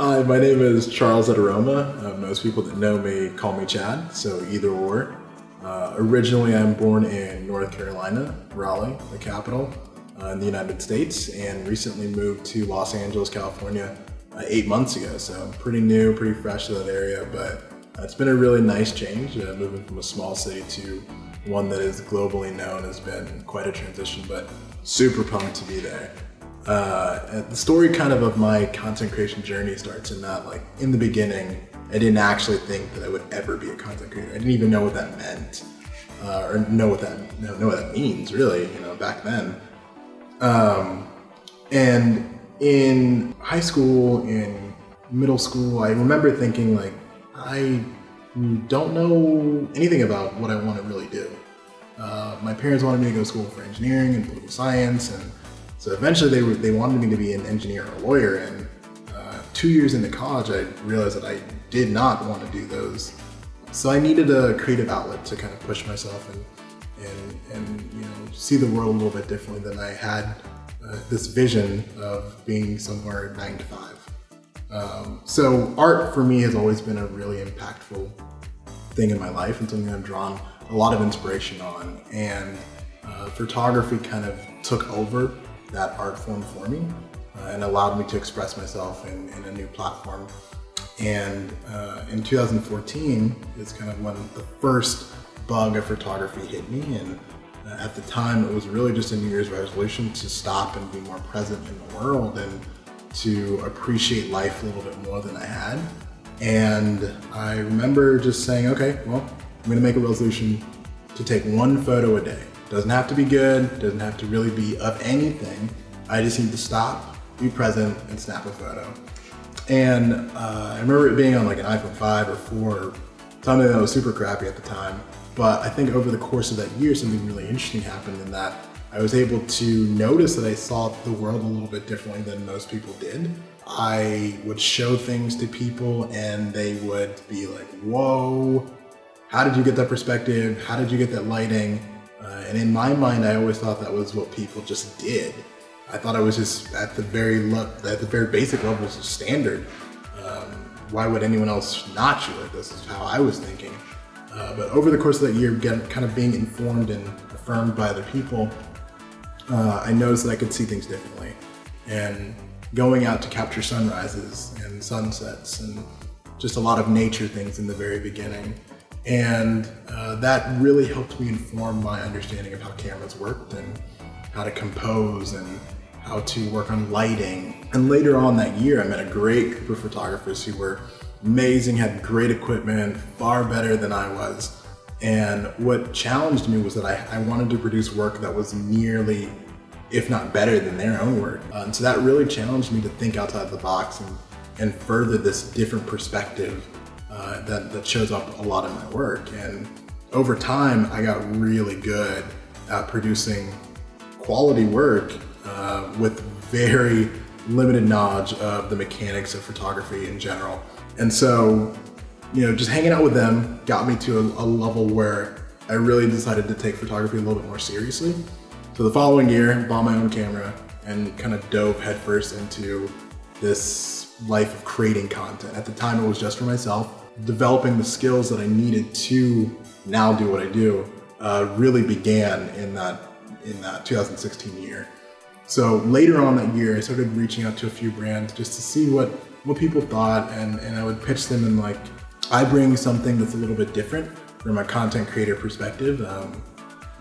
Hi, my name is Charles Etoroma. Most people that know me call me Chad, so either or. Originally, I'm born in North Carolina, Raleigh, the capital, in the United States, and recently moved to Los Angeles, California 8 months ago. So I'm pretty new, pretty fresh to that area, but it's been a really nice change. Moving from a small city to one that is globally known has been quite a transition, but super pumped to be there. The story kind of my content creation journey starts in that, like, in the beginning, I didn't actually think that I would ever be a content creator. I didn't even know what that meant, or know what that means, really, back then. And in high school, in middle school, I remember thinking, like, I don't know anything about what I want to really do. My parents wanted me to go to school for engineering and political science, and so eventually they wanted me to be an engineer or a lawyer. And 2 years into college, I realized that I did not want to do those. So I needed a creative outlet to kind of push myself and see the world a little bit differently than I had this vision of being somewhere 9 to 5. So art for me has always been a really impactful thing in my life and something I've drawn a lot of inspiration on. And photography kind of took over that art form for me and allowed me to express myself in a new platform. And in 2014 is kind of when the first bug of photography hit me. And at the time, it was really just a New Year's resolution to stop and be more present in the world and to appreciate life a little bit more than I had. And I remember just saying, okay, well, I'm gonna make a resolution to take one photo a day. Doesn't have to be good, doesn't have to really be of anything. I just need to stop, be present, and snap a photo. And I remember it being on like an iPhone 5 or 4, something that was super crappy at the time. But I think over the course of that year, something really interesting happened in that I was able to notice that I saw the world a little bit differently than most people did. I would show things to people and they would be like, whoa, how did you get that perspective? How did you get that lighting? And in my mind, I always thought that was what people just did. I thought I was just at the very basic level, was standard. Why would anyone else not shoot like this? Is how I was thinking. But over the course of that year, kind of being informed and affirmed by other people, I noticed that I could see things differently. And going out to capture sunrises and sunsets and just a lot of nature things in the very beginning. And that really helped me inform my understanding of how cameras worked and how to compose and how to work on lighting. And later on that year, I met a great group of photographers who were amazing, had great equipment, far better than I was. And what challenged me was that I wanted to produce work that was nearly, if not better than their own work. And so that really challenged me to think outside the box and further this different perspective that shows up a lot in my work. And over time, I got really good at producing quality work with very limited knowledge of the mechanics of photography in general. And so, just hanging out with them got me to a level where I really decided to take photography a little bit more seriously. So the following year, bought my own camera and kind of dove headfirst into this life of creating content. At the time, it was just for myself. Developing the skills that I needed to now do what I do really began in that 2016 year. So later on that year, I started reaching out to a few brands just to see what people thought, and I would pitch them in like, I bring something that's a little bit different from a content creator perspective.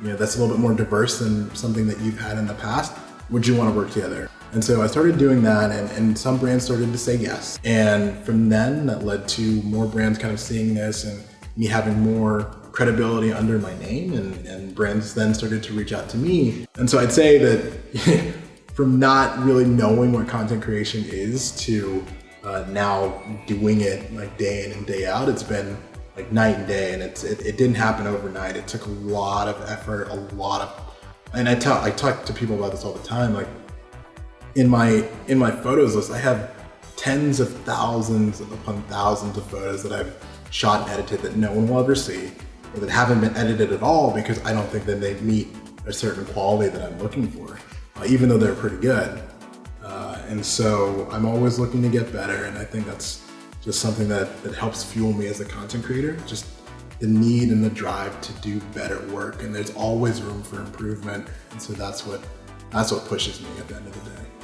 That's a little bit more diverse than something that you've had in the past. Would you want to work together? And so I started doing that, and some brands started to say yes. And from then, that led to more brands kind of seeing this and me having more credibility under my name, and brands then started to reach out to me. And so I'd say that from not really knowing what content creation is to now doing it like day in and day out, it's been like night and day, and it didn't happen overnight. It took a lot of effort, and I talk to people about this all the time. Like in my photos list, I have tens of thousands upon thousands of photos that I've shot and edited that no one will ever see, or that haven't been edited at all because I don't think that they meet a certain quality that I'm looking for, even though they're pretty good. And so I'm always looking to get better. And I think that's just something that helps fuel me as a content creator, just the need and the drive to do better work. And there's always room for improvement. And so that's what pushes me at the end of the day.